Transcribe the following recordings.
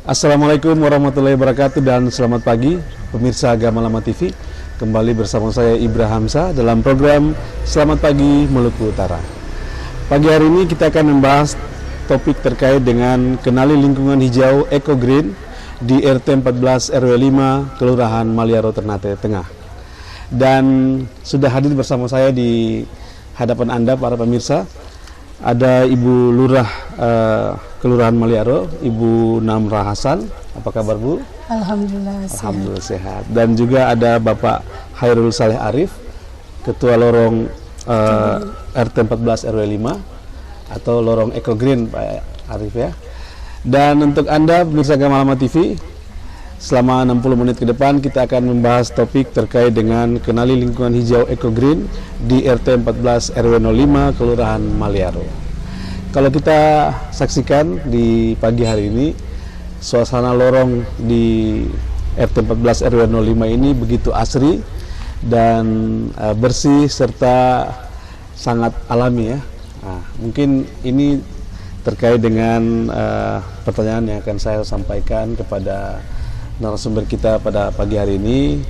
Assalamualaikum warahmatullahi wabarakatuh dan selamat pagi pemirsa Agama Lama TV. Kembali bersama saya Ibra Hamzah dalam program Selamat Pagi Maluku Utara. Pagi hari ini kita akan membahas topik terkait dengan kenali lingkungan hijau Eco Green di RT 14 RW 5 Kelurahan Maliaro Ternate Tengah. Dan sudah hadir bersama saya di hadapan Anda para pemirsa ada Ibu Lurah Kelurahan Maliaro, Ibu Namra Hasan. Apa kabar, Bu? Alhamdulillah sehat. Dan juga ada Bapak Hairul Saleh Arif, Ketua Lorong RT 14 RW 5 atau Lorong Eco Green, Pak Arif ya. Dan untuk Anda pemirsa Agama Lama TV, selama 60 menit ke depan kita akan membahas topik terkait dengan kenali lingkungan hijau Eco Green di RT 14 RW 05 Kelurahan Maliaro. Kalau kita saksikan di pagi hari ini, suasana lorong di RT 14 RW 05 ini begitu asri dan bersih serta sangat alami ya. Nah, mungkin ini terkait dengan pertanyaan yang akan saya sampaikan kepada narasumber kita pada pagi hari ini.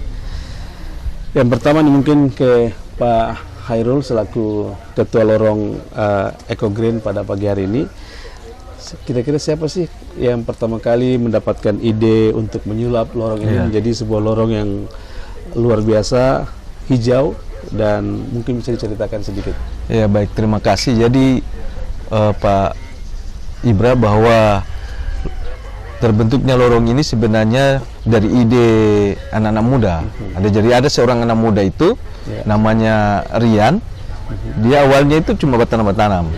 Yang pertama nih mungkin ke Pak Hairul selaku Ketua Lorong Eco Green pada pagi hari ini. Kira-kira siapa sih yang pertama kali mendapatkan ide untuk menyulap lorong ini menjadi sebuah lorong yang luar biasa, hijau, dan mungkin bisa diceritakan sedikit? Ya baik, terima kasih. Jadi Pak Ibra, bahwa terbentuknya lorong ini sebenarnya dari ide anak-anak muda. Ada seorang anak muda itu namanya Rian. Dia awalnya itu cuma bertanam-tanam.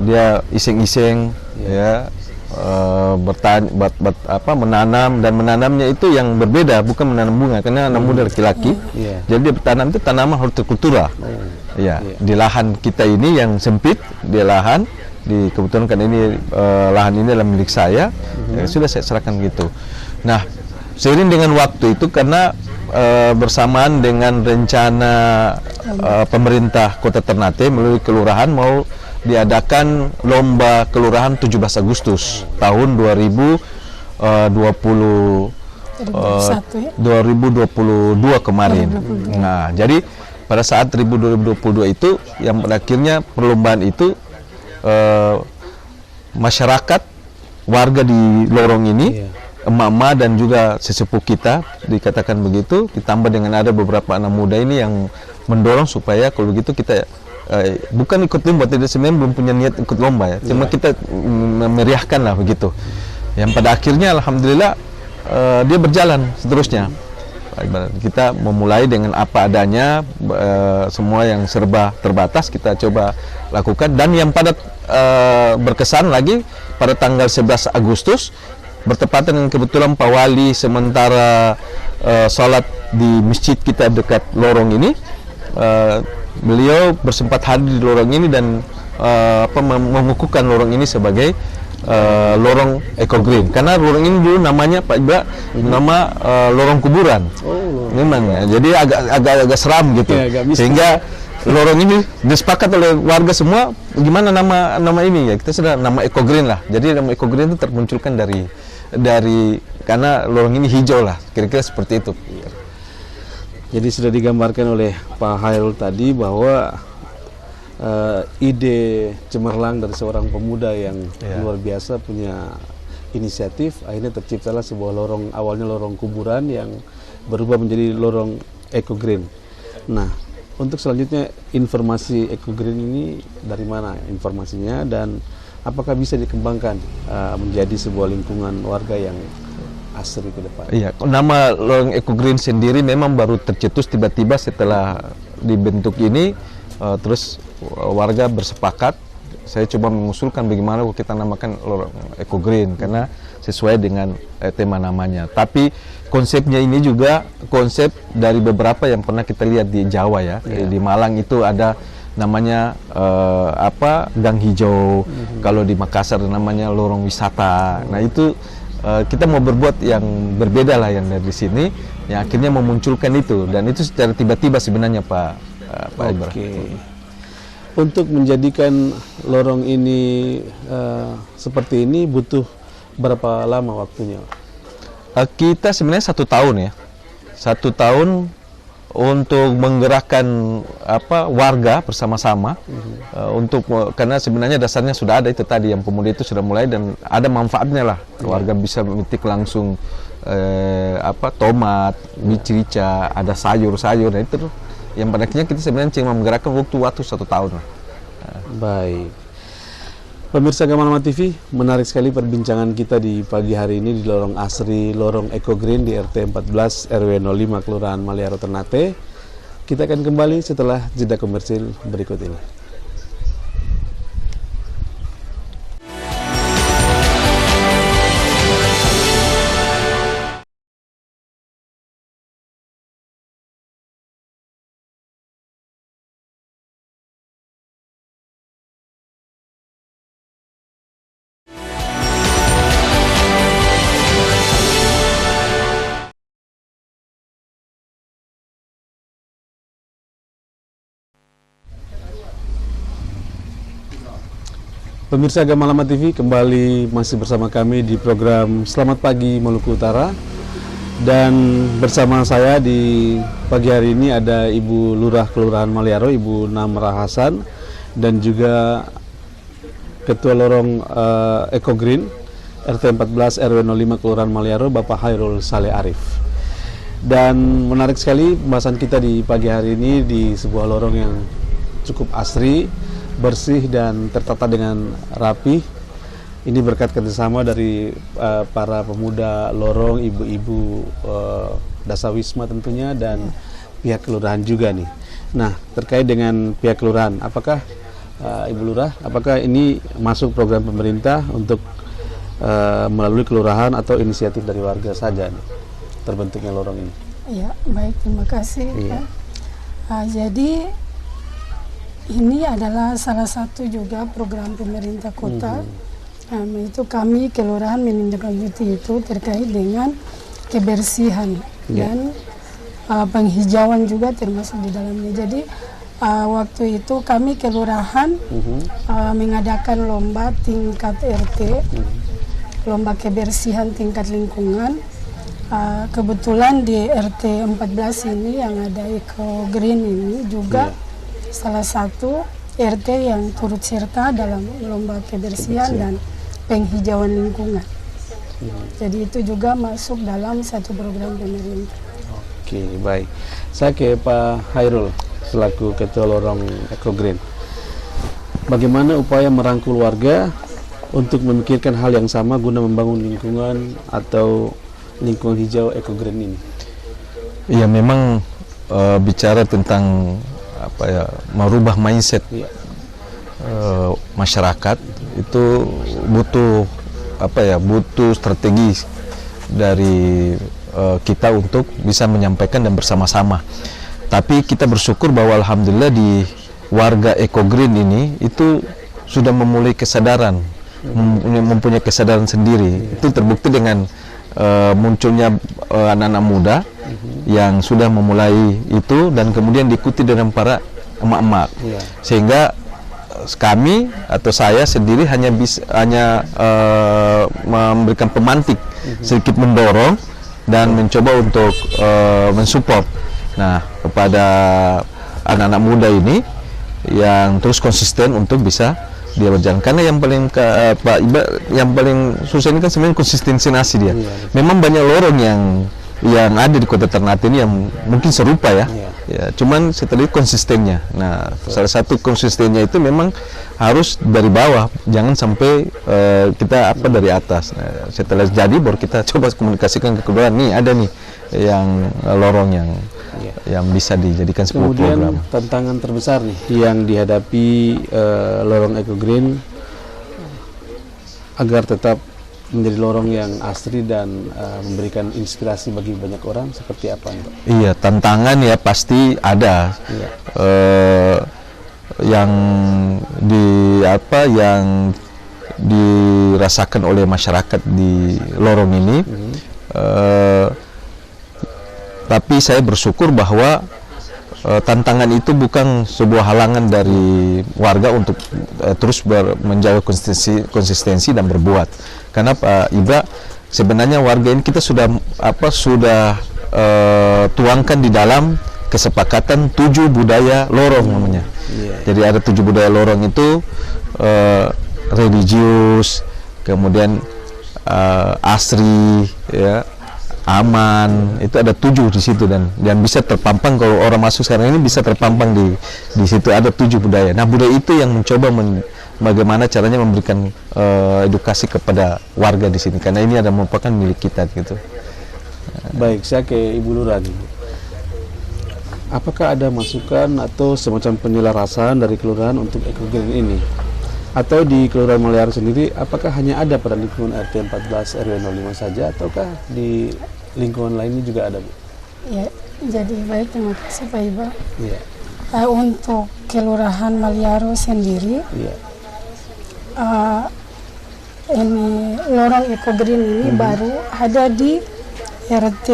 Dia iseng-iseng menanam, dan menanamnya itu yang berbeda, bukan menanam bunga karena anak muda laki-laki. Jadi dia bertanam itu tanaman hortikultura. Di lahan kita ini yang sempit, di lahan kebetulan kan ini lahan ini adalah milik saya, sudah saya serahkan gitu. Nah, seiring dengan waktu itu karena bersamaan dengan rencana pemerintah Kota Ternate melalui kelurahan mau diadakan lomba kelurahan 17 Agustus tahun 2022 kemarin. Nah, jadi pada saat 2022 itu yang pada akhirnya perlombaan itu masyarakat warga di lorong ini, emak-emak dan juga sesepuh kita, dikatakan begitu, ditambah dengan ada beberapa anak muda ini yang mendorong supaya kalau begitu kita bukan ikut lomba, tidak, sebenarnya belum punya niat ikut lomba ya, cuma kita memeriahkan lah begitu. Yang pada akhirnya alhamdulillah dia berjalan seterusnya. Kita memulai dengan apa adanya, semua yang serba terbatas kita coba lakukan, dan yang pada berkesan lagi pada tanggal 11 Agustus bertepatan dengan kebetulan Pak Wali sementara sholat di masjid kita dekat lorong ini, beliau bersempat hadir di lorong ini dan mengukuhkan lorong ini sebagai lorong Eco Green, karena lorong ini dulu namanya Pak Ibra nama lorong kuburan. Memang ya, jadi agak seram gitu, sehingga lorong ini disepakati oleh warga semua gimana nama ini ya, kita sudah nama Eco Green lah. Jadi nama Eco Green itu termunculkan dari karena lorong ini hijau lah, kira-kira seperti itu. Jadi sudah digambarkan oleh Pak Hairul tadi bahwa ide cemerlang dari seorang pemuda yang luar biasa punya inisiatif, akhirnya terciptalah sebuah lorong, awalnya lorong kuburan yang berubah menjadi lorong Eco Green. Nah, untuk selanjutnya informasi Eco Green ini dari mana informasinya, dan apakah bisa dikembangkan menjadi sebuah lingkungan warga yang asri ke depan? Iya, nama lorong Eco Green sendiri memang baru tercetus tiba-tiba setelah dibentuk ini, terus warga bersepakat. Saya coba mengusulkan bagaimana kita namakan lorong Eco Green karena sesuai dengan tema namanya. Tapi konsepnya ini juga konsep dari beberapa yang pernah kita lihat di Jawa ya. Di Malang itu ada namanya gang hijau. Kalau di Makassar namanya lorong wisata. Nah itu kita mau berbuat yang berbeda lah yang dari sini, yang akhirnya memunculkan itu, dan itu secara tiba-tiba sebenarnya Pak Ibra. Untuk menjadikan lorong ini seperti ini butuh berapa lama waktunya? Kita sebenarnya 1 tahun ya, 1 tahun untuk menggerakkan warga bersama-sama untuk karena sebenarnya dasarnya sudah ada itu tadi, yang pemuda itu sudah mulai dan ada manfaatnya lah. Warga bisa memetik langsung tomat, micirica, ada sayur-sayur, nah itu yang pada akhirnya kita sebenarnya cuma menggerakkan waktu 1 tahun lah. Baik. Pemirsa Gamalama TV, menarik sekali perbincangan kita di pagi hari ini di Lorong Asri, Lorong Eco Green di RT 14 RW 05 Kelurahan Maliaro Ternate. Kita akan kembali setelah jeda komersil berikut ini. Pemirsa Gamalama TV, kembali masih bersama kami di program Selamat Pagi Maluku Utara. Dan bersama saya di pagi hari ini ada Ibu Lurah Kelurahan Maliaro, Ibu Namra Hasan, dan juga Ketua Lorong Eco Green RT 14 RW 05 Kelurahan Maliaro, Bapak Hairul Saleh Arif. Dan menarik sekali pembahasan kita di pagi hari ini di sebuah lorong yang cukup asri, bersih dan tertata dengan rapi. Ini berkat kerjasama dari para pemuda lorong, ibu-ibu dasawisma tentunya, dan pihak kelurahan juga nih. Nah, terkait dengan pihak kelurahan, apakah Ibu Lurah, apakah ini masuk program pemerintah untuk melalui kelurahan atau inisiatif dari warga saja nih, terbentuknya lorong ini? Ya, baik, terima kasih. Iya. Jadi ini adalah salah satu juga program pemerintah kota. Itu kami kelurahan menindaklanjuti itu terkait dengan kebersihan dan penghijauan juga termasuk di dalamnya. Jadi waktu itu kami kelurahan mengadakan lomba tingkat RT, lomba kebersihan tingkat lingkungan. Kebetulan di RT 14 ini yang ada Eco Green ini juga salah satu RT yang turut serta dalam lomba kebersihan dan penghijauan lingkungan. Jadi itu juga masuk dalam satu program pemerintah. Oke, baik. Saya ke Pak Hairul selaku Ketua Lorong Eco Green. Bagaimana upaya merangkul warga untuk memikirkan hal yang sama guna membangun lingkungan atau lingkungan hijau Eco Green ini? Ya, memang bicara tentang merubah mindset masyarakat itu butuh butuh strategi dari kita untuk bisa menyampaikan dan bersama-sama. Tapi kita bersyukur bahwa alhamdulillah di warga Eco Green ini itu sudah memulai kesadaran, mempunyai kesadaran sendiri. Itu terbukti dengan munculnya anak-anak muda yang sudah memulai itu dan kemudian diikuti dengan para emak-emak, sehingga kami atau saya sendiri hanya memberikan pemantik, sedikit mendorong dan mencoba untuk mensupport. Nah, kepada anak-anak muda ini yang terus konsisten untuk bisa dia berjalan, karena yang paling yang paling susah ini kan sebenarnya konsistensi dia. Memang banyak lorong yang ada di Kota Ternate ini yang mungkin serupa ya, cuman setelah itu konsistennya. Nah, salah satu konsistennya itu memang harus dari bawah, jangan sampai kita dari atas. Nah, setelah jadi baru kita coba komunikasikan ke kelurahan, nih ada nih yang lorong yang bisa dijadikan sebuah program. Kemudian tantangan terbesar nih yang dihadapi lorong Eco Green agar tetap menjadi lorong yang asri dan memberikan inspirasi bagi banyak orang, seperti apa nih, Pak? Iya, tantangan ya pasti ada. Yang yang dirasakan oleh masyarakat di lorong ini. Tapi saya bersyukur bahwa tantangan itu bukan sebuah halangan dari warga untuk terus menjaga konsistensi dan berbuat. Karena Pak Ibra, sebenarnya warga ini kita sudah tuangkan di dalam kesepakatan 7 budaya lorong namanya. Jadi ada 7 budaya lorong itu religius, kemudian asri, ya, aman, itu ada 7 di situ, dan bisa terpampang kalau orang masuk sekarang ini bisa terpampang di situ ada 7 budaya. Nah, budaya itu yang mencoba bagaimana caranya memberikan edukasi kepada warga di sini, karena ini ada merupakan milik kita gitu. Baik, saya ke Ibu Lurah nih. Apakah ada masukan atau semacam penyelarasan dari kelurahan untuk ekogreen ini? Atau di Kelurahan Maliaro sendiri, apakah hanya ada pada lingkungan RT 14 RW 05 saja, ataukah di lingkungan lainnya juga ada, Bu? Ya, jadi baik, terima kasih Pak Iba. Iya. Untuk Kelurahan Maliaro sendiri, Iya. ini lorong ekogreen ini baru ada di RT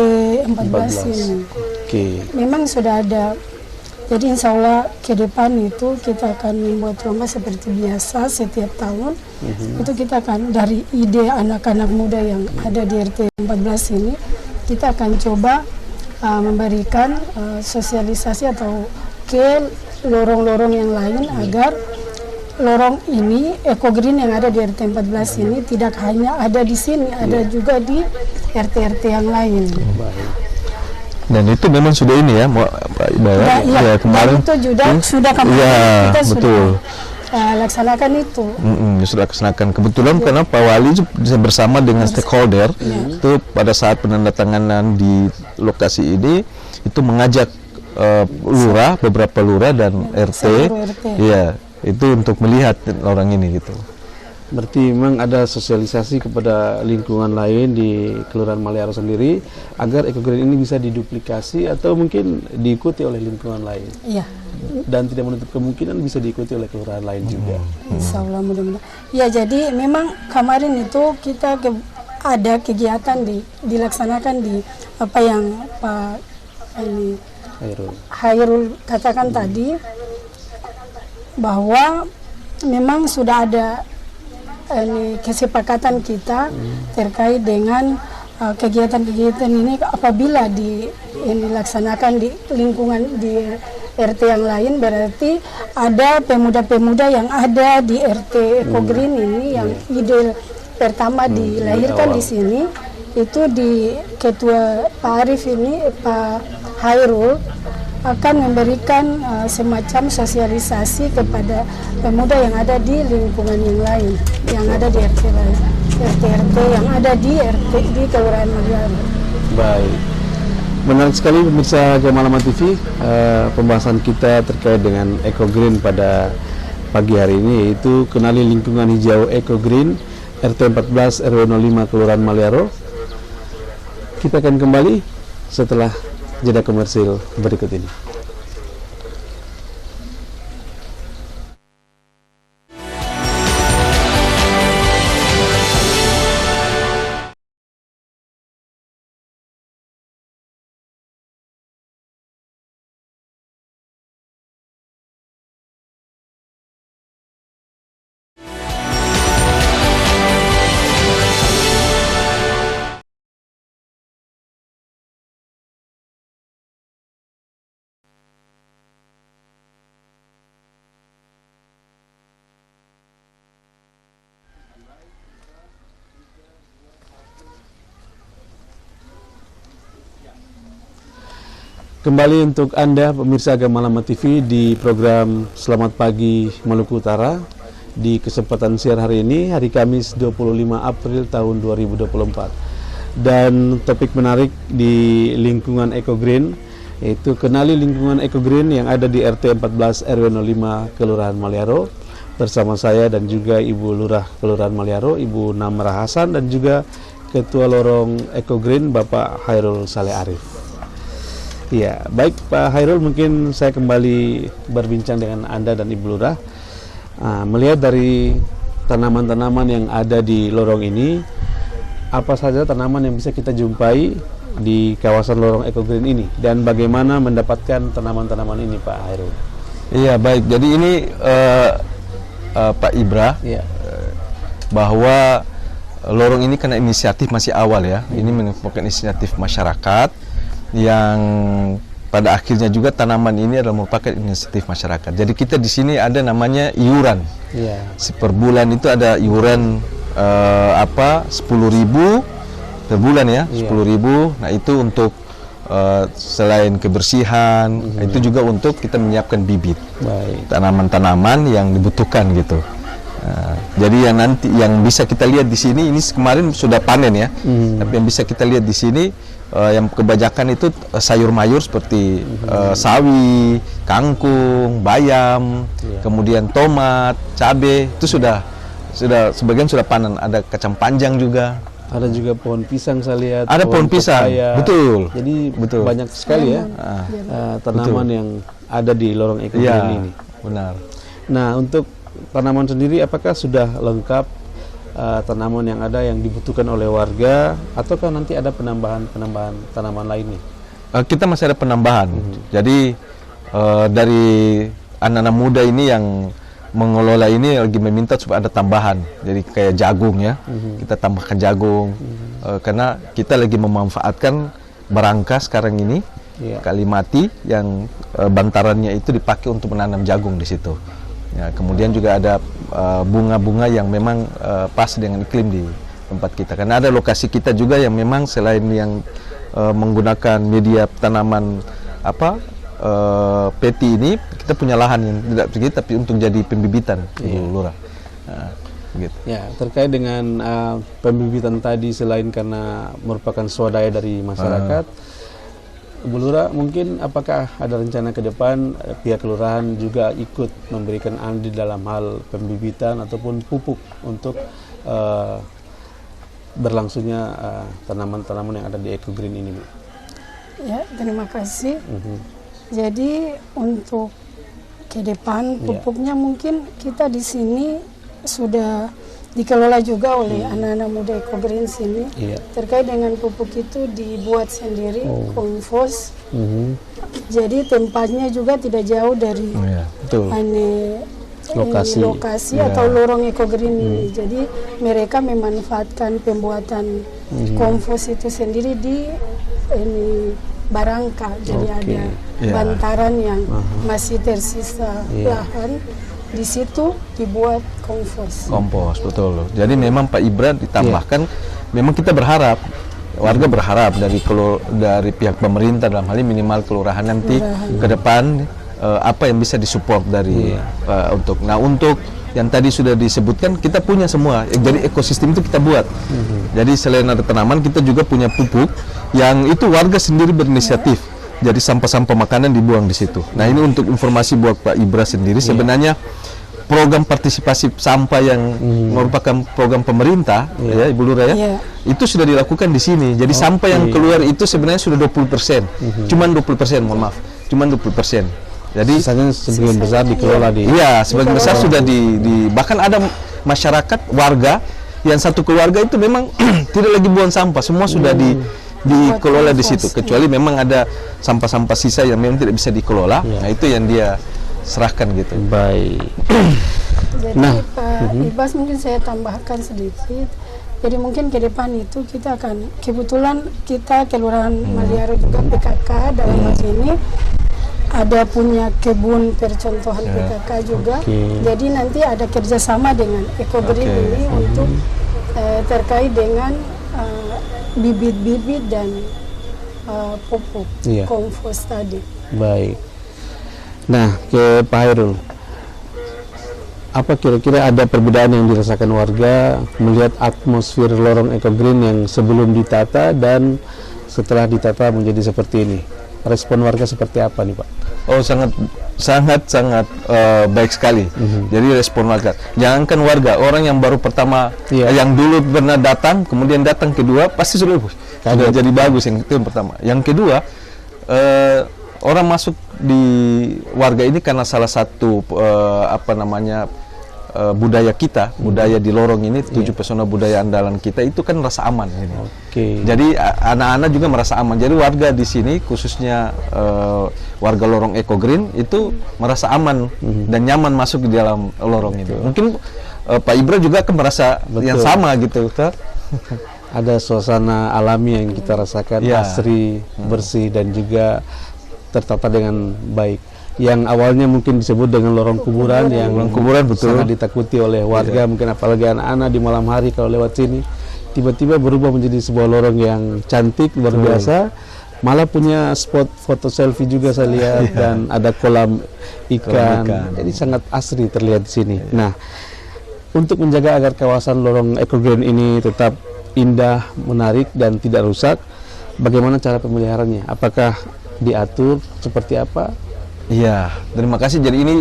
14 ini. Oke. Memang sudah ada. Jadi insya Allah ke depan itu kita akan membuat lomba seperti biasa setiap tahun. Itu kita akan dari ide anak-anak muda yang ada di RT 14 ini, kita akan coba memberikan sosialisasi atau ke lorong-lorong yang lain agar lorong ini, ekogreen yang ada di RT 14 ini tidak hanya ada di sini, ada juga di RT-RT yang lain. Dan itu memang sudah ini ya, Pak Iba, ya, kemarin itu sudah kemarin ya, kita betul. sudah laksanakan itu. Sudah laksanakan. Kebetulan karena Pak Wali bersama dengan stakeholder itu pada saat penandatanganan di lokasi ini itu mengajak lurah, beberapa lurah dan RT, iya, itu untuk melihat orang ini gitu. Berarti memang ada sosialisasi kepada lingkungan lain di Kelurahan Maliaro sendiri agar ekogreen ini bisa diduplikasi atau mungkin diikuti oleh lingkungan lain. Iya. Dan tidak menutup kemungkinan bisa diikuti oleh kelurahan lain juga. Insya Allah mudah-mudahan. Ya, jadi memang kemarin itu kita ada kegiatan dilaksanakan di apa yang Pak Hairul katakan tadi, bahwa memang sudah ada kesepakatan kita terkait dengan kegiatan-kegiatan ini apabila dilaksanakan di lingkungan di RT yang lain, berarti ada pemuda-pemuda yang ada di RT ekogreen ini yang ide pertama dilahirkan di sini itu di Ketua Pak Arif ini, Pak Hairul akan memberikan semacam sosialisasi kepada pemuda yang ada di lingkungan yang lain, yang ada di RT lain, RT yang ada di RT di Kelurahan Maliaro. Baik, menarik sekali pemirsa Gamalama TV, pembahasan kita terkait dengan ekogreen pada pagi hari ini, yaitu kenali lingkungan hijau ekogreen RT 14 RW 05 Kelurahan Maliaro. Kita akan kembali setelah jeda komersil berikut ini. Kembali untuk Anda pemirsa Gamalama TV di program Selamat Pagi Maluku Utara. Di kesempatan siar hari ini, hari Kamis 25 April tahun 2024. Dan topik menarik di lingkungan ekogreen, yaitu kenali lingkungan ekogreen yang ada di RT 14 RW 05 Kelurahan Maliaro. Bersama saya dan juga Ibu Lurah Kelurahan Maliaro, Ibu Namra Hasan, dan juga Ketua Lorong Ekogreen Bapak Hairul Saleh Arif. Ya, baik Pak Hairul, mungkin saya kembali berbincang dengan Anda dan Ibu Lurah. Melihat dari tanaman-tanaman yang ada di lorong ini, apa saja tanaman yang bisa kita jumpai di kawasan lorong ekogreen ini, dan bagaimana mendapatkan tanaman-tanaman ini, Pak Hairul? Iya, baik. Jadi ini Pak Ibra, bahwa lorong ini karena inisiatif masih awal ya. Ini merupakan inisiatif masyarakat yang pada akhirnya juga tanaman ini adalah merupakan inisiatif masyarakat. Jadi kita di sini ada namanya iuran. Per bulan itu ada iuran 10.000 per bulan ya, 10.000. Nah itu untuk selain kebersihan, itu juga untuk kita menyiapkan bibit tanaman-tanaman yang dibutuhkan gitu. Jadi yang nanti yang bisa kita lihat di sini ini kemarin sudah panen ya, tapi yang bisa kita lihat di sini yang kebanyakan itu sayur mayur seperti sawi, kangkung, bayam, kemudian tomat, cabai itu sudah sebagian sudah panen. Ada kacang panjang juga. Ada juga pohon pisang saya lihat. Ada pohon pisang, pepaya. betul. Jadi banyak sekali ya tanaman yang ada di lorong ekogreen ini. Benar. Nah untuk tanaman sendiri apakah sudah lengkap tanaman yang ada yang dibutuhkan oleh warga ataukah nanti ada penambahan tanaman lainnya? Kita masih ada penambahan. Jadi dari anak-anak muda ini yang mengelola ini lagi meminta supaya ada tambahan. Jadi kayak jagung ya, kita tambahkan jagung karena kita lagi memanfaatkan barangka sekarang ini kali mati yang bantarannya itu dipakai untuk menanam jagung di situ. Ya, kemudian juga ada bunga-bunga yang memang pas dengan iklim di tempat kita. Karena ada lokasi kita juga yang memang selain yang menggunakan media tanaman peti ini, kita punya lahan yang tidak sedikit tapi untuk jadi pembibitan, Ibu Lurah. Gitu. Ya, terkait dengan pembibitan tadi selain karena merupakan swadaya dari masyarakat, Bu Lurah, mungkin apakah ada rencana ke depan pihak kelurahan juga ikut memberikan andil dalam hal pembibitan ataupun pupuk untuk berlangsungnya tanaman-tanaman yang ada di ekogreen ini, Bu? Ya, terima kasih. Jadi untuk ke depan pupuknya mungkin kita di sini sudah dikelola juga oleh anak-anak muda ekogreen sini. Terkait dengan pupuk itu dibuat sendiri, kompos. Jadi tempatnya juga tidak jauh dari lokasi atau lorong ekogreen ini. Jadi mereka memanfaatkan pembuatan kompos itu sendiri di barangka. Jadi ada bantaran yang masih tersisa lahan. Di situ dibuat kompos. Kompos, betul. Jadi memang Pak Ibra ditambahkan, memang kita berharap, warga berharap dari pihak pemerintah dalam hal ini minimal kelurahan nanti ke depan apa yang bisa disupport dari untuk yang tadi sudah disebutkan kita punya semua. Jadi ekosistem itu kita buat. Jadi selain ada tanaman kita juga punya pupuk yang itu warga sendiri berinisiatif. Jadi sampah-sampah makanan dibuang di situ. Nah ini untuk informasi buat Pak Ibra sendiri sebenarnya program partisipasi sampah yang merupakan program pemerintah ya Ibu Lurah ya, itu sudah dilakukan di sini. Jadi sampah yang keluar itu sebenarnya sudah 20%, cuman 20%, mohon maaf, cuman 20%. Jadi sisanya sebagian besar dikelola di. Iya, sebagian besar sudah bahkan ada masyarakat warga yang satu keluarga itu memang tidak lagi buang sampah, semua sudah dikelola di situ. Kecuali memang ada sampah-sampah sisa yang memang tidak bisa dikelola, nah itu yang dia serahkan gitu. Baik. Jadi Pak Ibas mungkin saya tambahkan sedikit. Jadi mungkin ke depan itu kita akan, kebetulan kita Kelurahan Maliaro juga PKK dalam hal ini ada punya kebun percontohan PKK juga. Jadi nanti ada kerjasama dengan ekogreen ini untuk terkait dengan bibit-bibit dan pupuk kompos tadi. Baik. Nah, ke Pak Hairul, apa kira-kira ada perbedaan yang dirasakan warga melihat atmosfer lorong ekogreen yang sebelum ditata dan setelah ditata menjadi seperti ini? Respon warga seperti apa nih Pak? Oh sangat baik sekali. Jadi respon warga, jangankan warga, orang yang baru pertama, yang dulu pernah datang, kemudian datang kedua, pasti sudah jadi bagus. Yang itu yang pertama. Yang kedua, orang masuk di warga ini karena salah satu budaya kita, budaya di lorong ini, 7 pesona budaya andalan kita itu kan rasa aman. Jadi anak-anak juga merasa aman. Jadi warga di sini khususnya warga lorong ekogreen itu merasa aman dan nyaman masuk di dalam lorong itu. Mungkin Pak Ibra juga akan merasa yang sama gitu. ada suasana alami yang kita rasakan, Ya. asri, bersih dan juga tertata dengan baik. Yang awalnya mungkin disebut dengan lorong kuburan, yang Lorong kuburan, betul. sangat ditakuti oleh warga, mungkin apalagi anak-anak di malam hari kalau lewat sini, tiba-tiba berubah menjadi sebuah lorong yang cantik, luar biasa. Malah punya spot foto selfie juga saya lihat, dan ada kolam ikan. Jadi sangat asri terlihat di sini. Nah, untuk menjaga agar kawasan lorong Eco Green ini tetap indah, menarik dan tidak rusak, bagaimana cara pemeliharaannya? Apakah diatur seperti apa? Iya, terima kasih. Jadi ini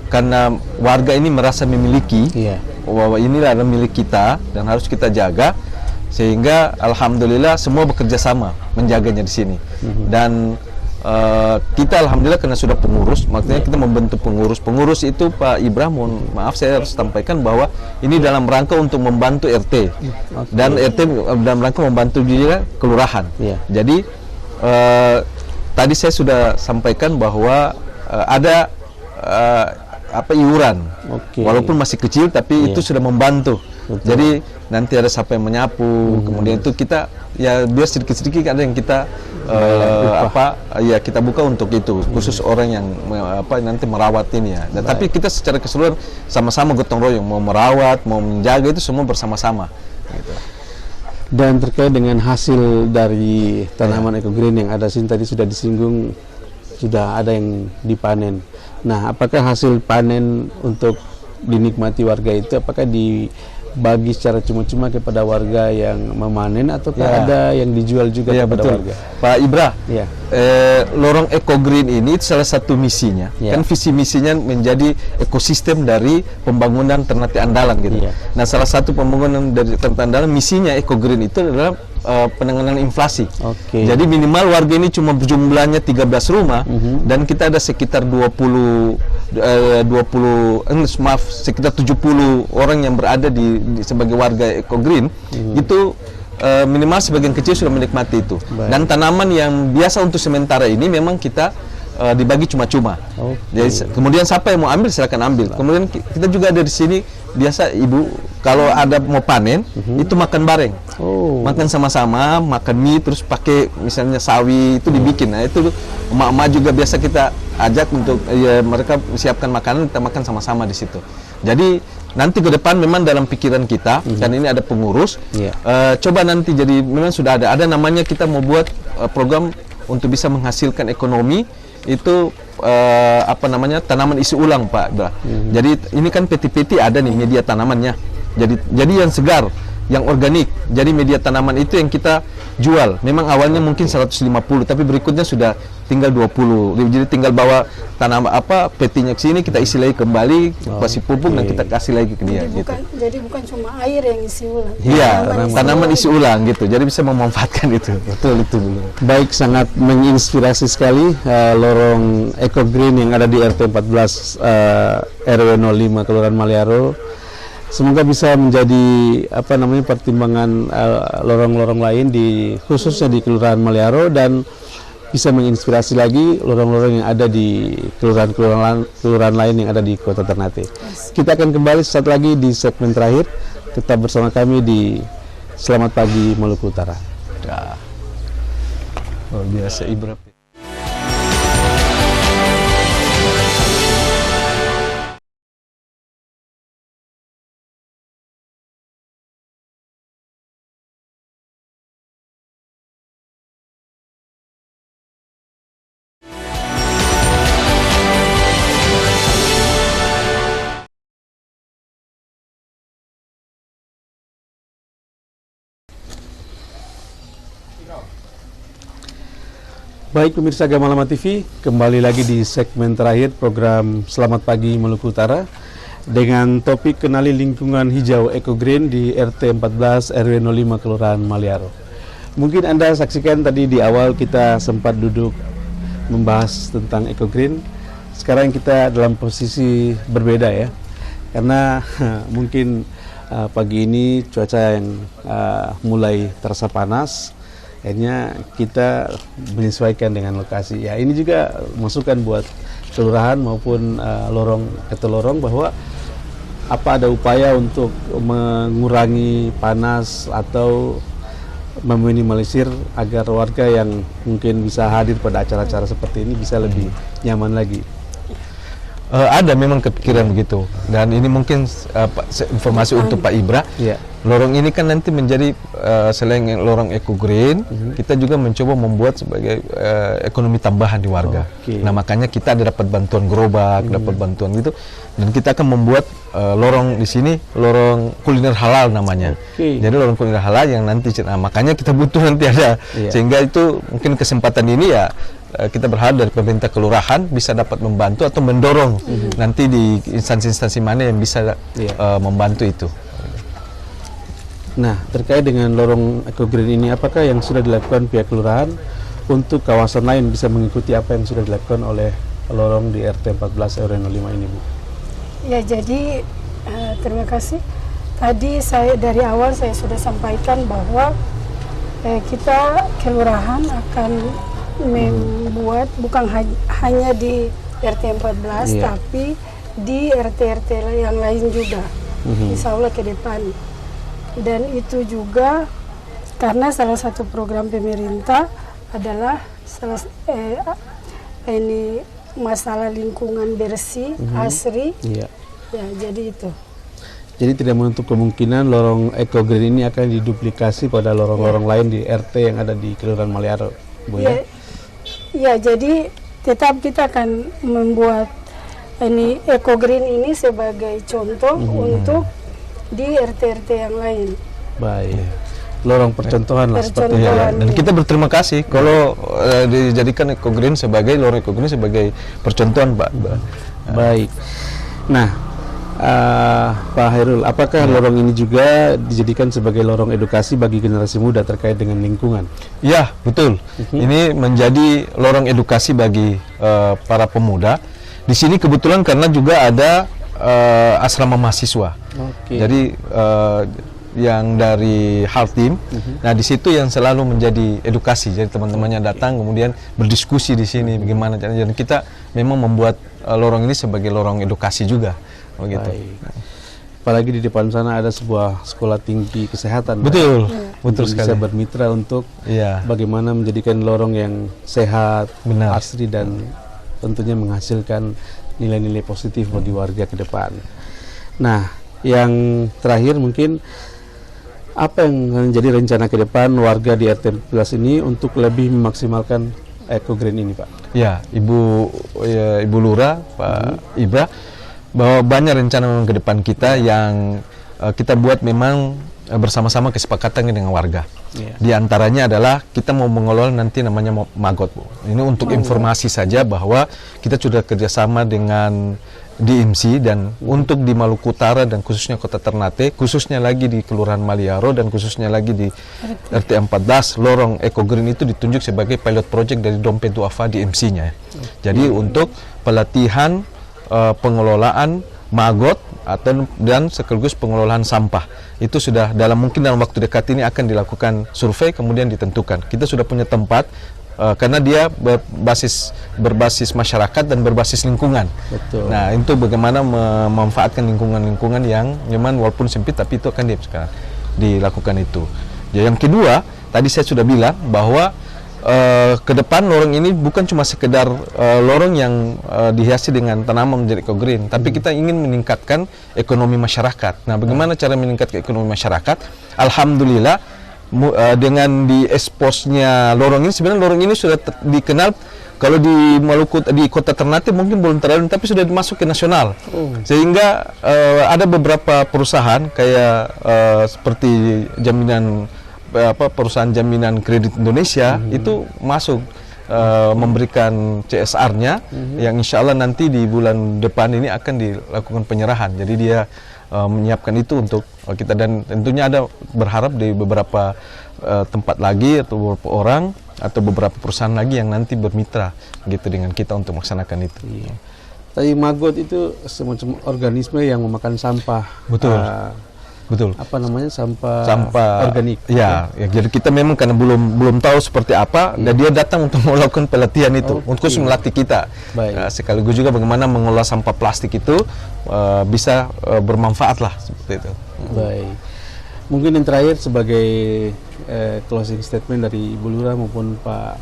karena warga ini merasa memiliki Iya. bahwa inilah adalah milik kita dan harus kita jaga, sehingga alhamdulillah semua bekerja sama menjaganya di sini. Dan kita alhamdulillah karena sudah pengurus, maksudnya kita membentuk pengurus. Pengurus itu Pak Ibrahim, maaf saya harus sampaikan bahwa ini dalam rangka untuk membantu RT dan RT dalam rangka membantu juga kelurahan. Iya. Jadi tadi saya sudah sampaikan bahwa ada iuran, Oke. walaupun masih kecil tapi itu sudah membantu. Jadi nanti ada siapa yang menyapu, kemudian itu kita ya biar sedikit-sedikit ada yang kita kita buka untuk itu, khusus orang yang nanti merawat ini ya. Dan tapi kita secara keseluruhan sama-sama gotong royong, mau merawat, mau menjaga itu semua bersama-sama. Gitu. Dan terkait dengan hasil dari tanaman Eco Green yang ada sini tadi sudah disinggung, sudah ada yang dipanen. Nah, apakah hasil panen untuk dinikmati warga itu apakah dibagi secara cuma-cuma kepada warga yang memanen, ataukah ada yang dijual juga kepada warga? Pak Ibra, Ya. lorong Eco Green ini salah satu misinya, kan visi misinya menjadi ekosistem dari pembangunan ternate andalan gitu. Nah, salah satu pembangunan dari ternate andalan misinya Eco Green itu adalah penanganan inflasi. Oke. Jadi minimal warga ini cuma jumlahnya 13 rumah dan kita ada sekitar sekitar 70 orang yang berada di sebagai warga Eco Green. Itu minimal sebagian kecil sudah menikmati itu. Dan tanaman yang biasa untuk sementara ini memang kita dibagi cuma-cuma. Jadi kemudian siapa yang mau ambil silakan ambil. Kemudian kita juga ada di sini biasa ibu kalau ada mau panen itu makan bareng. Makan sama-sama, makan mie terus pakai misalnya sawi itu dibikin. Nah, itu emak-emak juga biasa kita ajak untuk mereka siapkan makanan, kita makan sama-sama di situ. Jadi nanti ke depan memang dalam pikiran kita dan ini ada pengurus. Coba nanti jadi memang sudah ada namanya kita mau buat program untuk bisa menghasilkan ekonomi itu tanaman isi ulang Pak Bra. Jadi ini kan peti-peti ada nih media tanamannya. Jadi yang segar, yang organik. Jadi media tanaman itu yang kita jual. Memang awalnya mungkin 150 tapi berikutnya sudah tinggal 20. Jadi tinggal bawa petinya ke sini, kita isi lagi kembali, kasih pupuk dan kita kasih lagi ke dia gitu. Jadi bukan cuma air yang isi ulang. Iya, tanaman isi ulang gitu. Jadi bisa memanfaatkan itu. Betul itu dulu. Baik, sangat menginspirasi sekali lorong Eco Green yang ada di RT 14 RW 05 Kelurahan Maliaro. Semoga bisa menjadi pertimbangan lorong-lorong lain khususnya di Kelurahan Maliaro, dan bisa menginspirasi lagi lorong-lorong yang ada di kelurahan lain yang ada di Kota Ternate. Kita akan kembali sesaat lagi di segmen terakhir. Tetap bersama kami di Selamat Pagi Maluku Utara. Luar biasa Ibra. Baik pemirsa Gamalama TV, kembali lagi di segmen terakhir program Selamat Pagi Maluku Utara dengan topik kenali lingkungan hijau Eco Green di RT 14 RW 05 Kelurahan Maliaro. Mungkin Anda saksikan tadi di awal kita sempat duduk membahas tentang Eco Green. Sekarang kita dalam posisi berbeda ya, karena mungkin pagi ini cuaca yang mulai terasa panas. Akhirnya kita menyesuaikan dengan lokasi. Ya, ini juga masukan buat kelurahan maupun lorong bahwa apa ada upaya untuk mengurangi panas atau meminimalisir agar warga yang mungkin bisa hadir pada acara-acara seperti ini bisa lebih nyaman lagi? Ada memang kepikiran begitu, dan ini mungkin informasi untuk Pak Ibra. Iya. Lorong ini kan nanti menjadi selain lorong eco-green, kita juga mencoba membuat sebagai ekonomi tambahan di warga. Nah makanya kita ada dapat bantuan gerobak, dapat bantuan gitu, dan kita akan membuat lorong di sini, lorong kuliner halal namanya. Jadi lorong kuliner halal yang nanti, nah makanya kita butuh nanti ada, sehingga itu mungkin kesempatan ini ya kita berharap dari pemerintah kelurahan bisa dapat membantu atau mendorong nanti di instansi-instansi mana yang bisa membantu itu. Nah, terkait dengan lorong eco-green ini, apakah yang sudah dilakukan pihak kelurahan untuk kawasan lain bisa mengikuti apa yang sudah dilakukan oleh lorong di RT 14 RW 05 ini, Bu? Ya, jadi terima kasih. Tadi saya dari awal saya sudah sampaikan bahwa kita kelurahan akan membuat bukan hanya di RT 14 tapi di RT-RT yang lain juga, insya Allah ke depan. Dan itu juga karena salah satu program pemerintah adalah ini masalah lingkungan bersih, asri. Ya, jadi itu. Jadi tidak menutup kemungkinan lorong eco-green ini akan diduplikasi pada lorong-lorong lain di RT yang ada di Kelurahan Maliaro, Bu, ya? Ya, jadi tetap kita akan membuat ini eco-green ini sebagai contoh untuk di RT-RT yang lain. Baik. Lorong percontohan lah seperti itu. Dan kita berterima kasih kalau dijadikan eco-green sebagai lorong eco-green sebagai percontohan, Pak. Baik. Nah, Pak Hairul, apakah lorong ini juga dijadikan sebagai lorong edukasi bagi generasi muda terkait dengan lingkungan? Ya, betul. Ini menjadi lorong edukasi bagi para pemuda. Di sini kebetulan karena juga ada asrama mahasiswa. Jadi yang dari Haltim, nah di situ yang selalu menjadi edukasi. Jadi teman-temannya datang kemudian berdiskusi di sini bagaimana caranya. Dan kita memang membuat lorong ini sebagai lorong edukasi juga. Begitu. Apalagi di depan sana ada sebuah sekolah tinggi kesehatan. Betul, betul sekali. Bisa bermitra untuk bagaimana menjadikan lorong yang sehat, asri dan tentunya menghasilkan nilai-nilai positif bagi warga ke depan. Nah, yang terakhir mungkin apa yang menjadi rencana ke depan warga di RT 14 ini untuk lebih memaksimalkan eco-green ini, Pak? Ya, Ibu Lurah, Pak Ibra, bahwa banyak rencana memang ke depan kita yang kita buat memang bersama-sama kesepakatan dengan warga. Di antaranya adalah kita mau mengelola nanti namanya Magot, Bu. Ini untuk informasi saja bahwa kita sudah kerjasama dengan DMC dan untuk di Maluku Utara dan khususnya Kota Ternate, khususnya lagi di Kelurahan Maliaro dan khususnya lagi di RT 14, lorong eco-green itu ditunjuk sebagai pilot project dari Dompet Duafa DMC-nya. Jadi untuk pelatihan pengelolaan Magot dan sekaligus pengelolaan sampah itu sudah dalam waktu dekat ini akan dilakukan survei kemudian ditentukan. Kita sudah punya tempat karena dia berbasis masyarakat dan berbasis lingkungan. Betul. Nah itu bagaimana memanfaatkan lingkungan yang nyaman walaupun sempit tapi itu akan sekarang dilakukan itu. Ya, yang kedua tadi saya sudah bilang bahwa ke depan lorong ini bukan cuma sekedar lorong yang dihiasi dengan tanaman menjadi eco-green, tapi kita ingin meningkatkan ekonomi masyarakat. Nah, bagaimana cara meningkatkan ekonomi masyarakat? Alhamdulillah dengan dieksposnya lorong ini, sebenarnya lorong ini sudah dikenal kalau di Maluku, di Kota Ternate mungkin belum terlalu, tapi sudah masuk ke nasional. Sehingga ada beberapa perusahaan kayak seperti perusahaan jaminan kredit Indonesia itu masuk memberikan CSR-nya yang insya Allah nanti di bulan depan ini akan dilakukan penyerahan. Jadi dia menyiapkan itu untuk kita dan tentunya ada berharap di beberapa tempat lagi atau beberapa orang atau beberapa perusahaan lagi yang nanti bermitra gitu dengan kita untuk melaksanakan itu. Tadi Magot itu semacam organisme yang memakan sampah. Betul. Betul. apa namanya sampah organik. Ya, jadi kita memang karena belum tahu seperti apa, dan dia datang untuk melakukan pelatihan itu, untuk melatih kita. Sekaligus juga bagaimana mengolah sampah plastik itu bisa bermanfaat lah seperti itu. Baik. Mungkin yang terakhir sebagai closing statement dari Ibu Lurah maupun Pak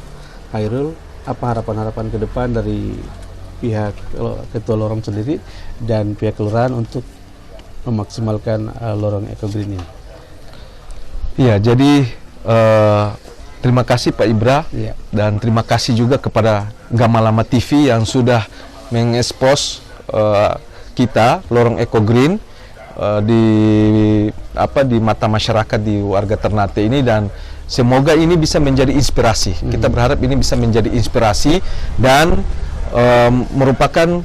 Hairul, apa harapan-harapan ke depan dari pihak Ketua Lorong sendiri dan pihak kelurahan untuk memaksimalkan lorong Eco-Green ini? Iya, jadi terima kasih Pak Ibra, dan terima kasih juga kepada Gamalama TV yang sudah mengekspos kita Lorong Eco-Green di mata masyarakat di warga Ternate ini, dan semoga ini bisa menjadi inspirasi. Kita berharap ini bisa menjadi inspirasi dan merupakan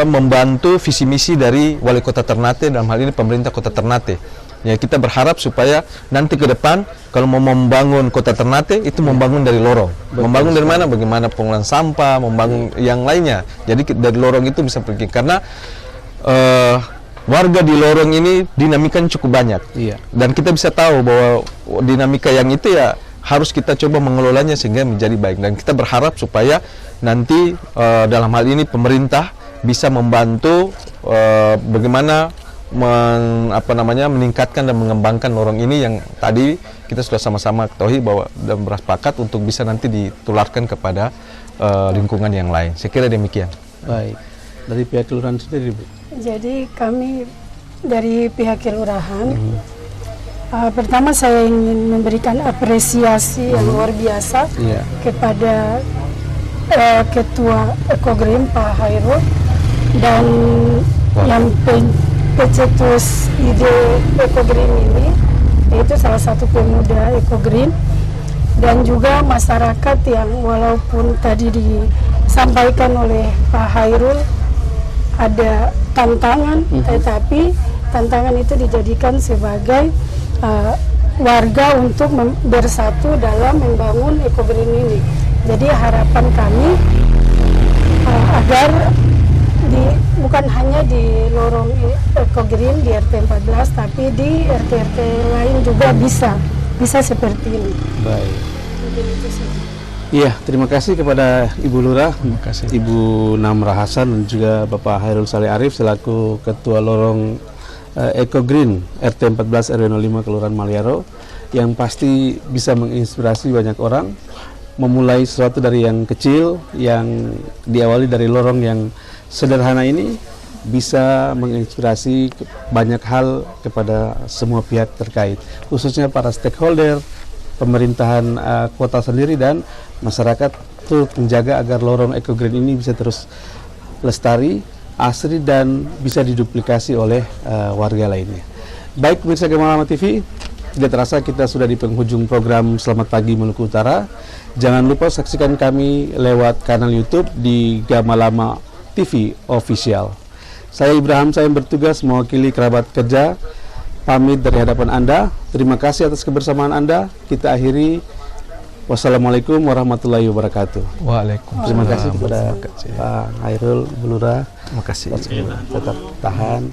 membantu visi misi dari Wali Kota Ternate, dalam hal ini pemerintah Kota Ternate. Ya, kita berharap supaya nanti ke depan kalau mau membangun Kota Ternate itu membangun dari lorong. Membangun dari mana? Bagaimana pengolahan sampah, membangun yang lainnya. Jadi dari lorong itu bisa pergi, karena warga di lorong ini dinamikanya cukup banyak. Dan kita bisa tahu bahwa dinamika yang itu ya harus kita coba mengelolanya sehingga menjadi baik, dan kita berharap supaya nanti dalam hal ini pemerintah bisa membantu bagaimana meningkatkan dan mengembangkan lorong ini yang tadi kita sudah sama-sama ketahui bahwa dan bersepakat untuk bisa nanti ditularkan kepada lingkungan yang lain. Saya kira demikian. Baik. Dari pihak kelurahan sendiri, Bu? Jadi kami dari pihak kelurahan pertama saya ingin memberikan apresiasi yang luar biasa kepada Ketua Eco-Green Pak Hairul, dan yang pencetus ide Eco-Green ini yaitu salah satu pemuda Eco-Green, dan juga masyarakat yang walaupun tadi disampaikan oleh Pak Hairul ada tantangan, tetapi tantangan itu dijadikan sebagai warga untuk bersatu dalam membangun Eco-Green ini. Jadi harapan kami agar bukan hanya di lorong Eco-Green di RT 14, tapi di RT-RT lain juga bisa seperti ini. Baik. Iya, terima kasih kepada Ibu Lurah, Ibu Namra Hasan, dan juga Bapak Hairul Saleh Arif selaku Ketua Lorong Eco-Green RT 14 RW 05 Kelurahan Maliaro, yang pasti bisa menginspirasi banyak orang memulai sesuatu dari yang kecil, yang diawali dari lorong yang sederhana ini, bisa menginspirasi banyak hal kepada semua pihak terkait, khususnya para stakeholder, pemerintahan kota sendiri dan masyarakat, untuk menjaga agar lorong Eco-Green ini bisa terus lestari, asri, dan bisa diduplikasi oleh warga lainnya. Baik pemirsa Gamalama TV, tidak terasa kita sudah di penghujung program Selamat Pagi Maluku Utara. Jangan lupa saksikan kami lewat kanal YouTube di Gamalama TV Official. Saya Ibrahim, saya yang bertugas mewakili kerabat kerja, pamit dari hadapan Anda. Terima kasih atas kebersamaan Anda. Kita akhiri. Wassalamualaikum warahmatullahi wabarakatuh. Waalaikumsalam. Terima kasih kepada Pak Hairul, Bu Lurah. Terima kasih. Tetap tahan.